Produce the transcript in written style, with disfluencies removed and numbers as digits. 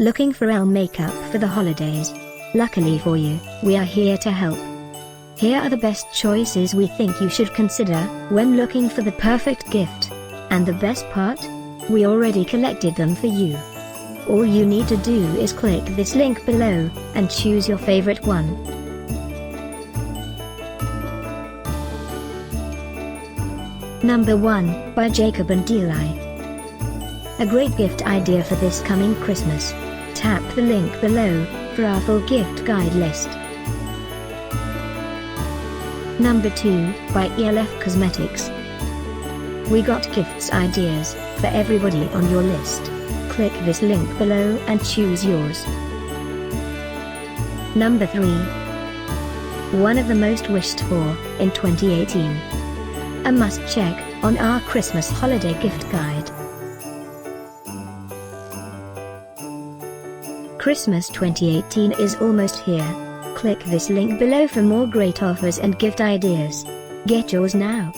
Looking for Elle makeup for the holidays? Luckily for you, we are here to help. Here are the best choices we think you should consider when looking for the perfect gift. And the best part? We already collected them for you. All you need to do is click this link below and choose your favorite one. Number 1, by Jacob and Eli. A great gift idea for this coming Christmas. Tap the link below for our full gift guide list. Number 2, by E.l.f. Cosmetics. We got gifts ideas for everybody on your list. Click this link below and choose yours. Number 3. One of the most wished for in 2018. A must-check on our Christmas holiday gift guide. Christmas 2018 is almost here. Click this link below for more great offers and gift ideas. Get yours now.